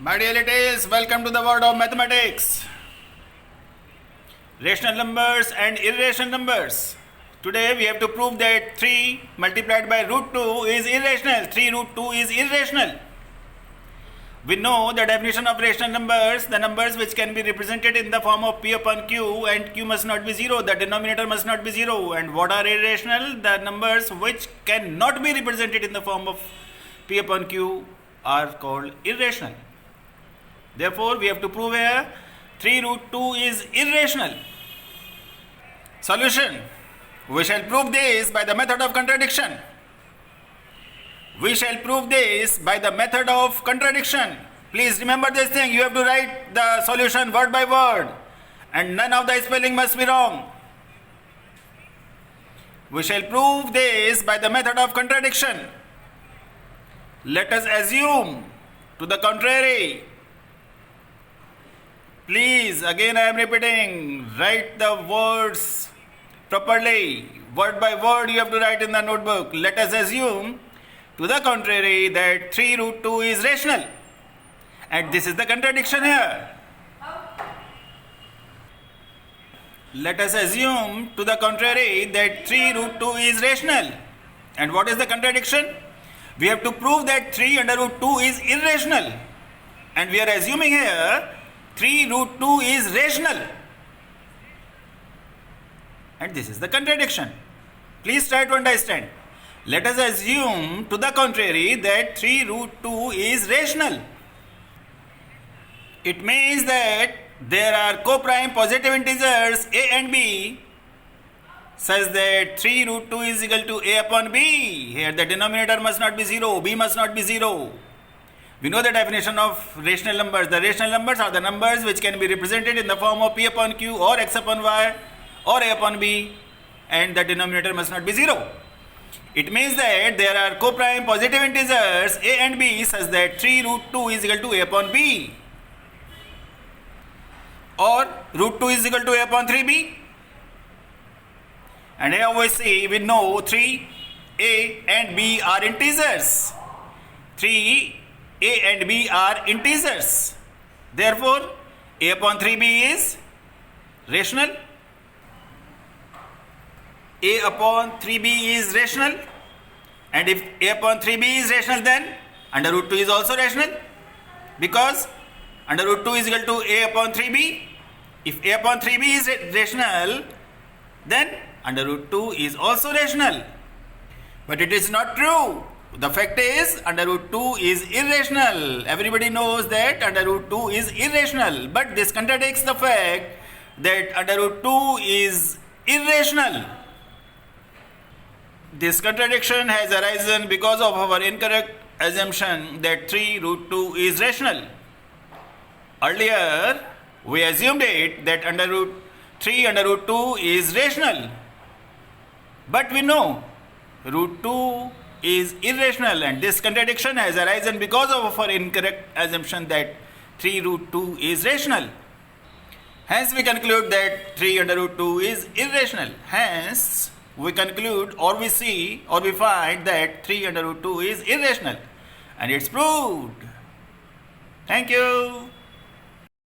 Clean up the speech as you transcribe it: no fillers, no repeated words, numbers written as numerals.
My dear little, welcome to the world of mathematics. Rational numbers and irrational numbers. Today we have to prove that 3 multiplied by root 2 is irrational. 3 root 2 is irrational. We know the definition of rational numbers, the numbers which can be represented in the form of p upon q, and q must not be 0, the denominator must not be 0. And what are irrational? The numbers which cannot be represented in the form of p upon q are called irrational. Therefore, we have to prove here 3 root 2 is irrational. Solution. We shall prove this by the method of contradiction. We shall prove this by the method of contradiction. Please remember this thing. You have to write the solution word by word, and none of the spelling must be wrong. We shall prove this by the method of contradiction. Let us assume to the contrary. Please, again I am repeating, write the words properly. Word by word you have to write in the notebook. Let us assume to the contrary that 3 root 2 is rational. And this is the contradiction here. Let us assume to the contrary that 3 root 2 is rational. And what is the contradiction? We have to prove that 3 under root 2 is irrational. And we are assuming here 3 root 2 is rational. And this is the contradiction. Please try to understand. Let us assume to the contrary that 3 root 2 is rational. It means that there are co-prime positive integers a and b such that 3 root 2 is equal to a upon b. Here the denominator must not be 0, b must not be 0. We know the definition of rational numbers. The rational numbers are the numbers which can be represented in the form of p upon q or x upon y or a upon b, and the denominator must not be 0. It means that there are co-prime positive integers a and b such that 3 root 2 is equal to a upon b, or root 2 is equal to a upon 3b. And here we see, we know 3 a and b are integers. 3 a and b are integers. Therefore, a upon 3b is rational. A upon 3b is rational. And if a upon 3b is rational, then under root 2 is also rational. Because under root 2 is equal to a upon 3b. If a upon 3b is rational, then under root 2 is also rational. But it is not true. The fact is, under root 2 is irrational. Everybody knows that under root 2 is irrational. But this contradicts the fact that under root 2 is irrational. This contradiction has arisen because of our incorrect assumption that 3 root 2 is rational. Earlier, we assumed it that under root 3 under root 2 is rational. But we know root 2 is irrational, and this contradiction has arisen because of our incorrect assumption that 3 root 2 is rational. Hence, we conclude that 3 under root 2 is irrational. Hence, we conclude or we see or we find that 3 under root 2 is irrational. And it's proved. Thank you.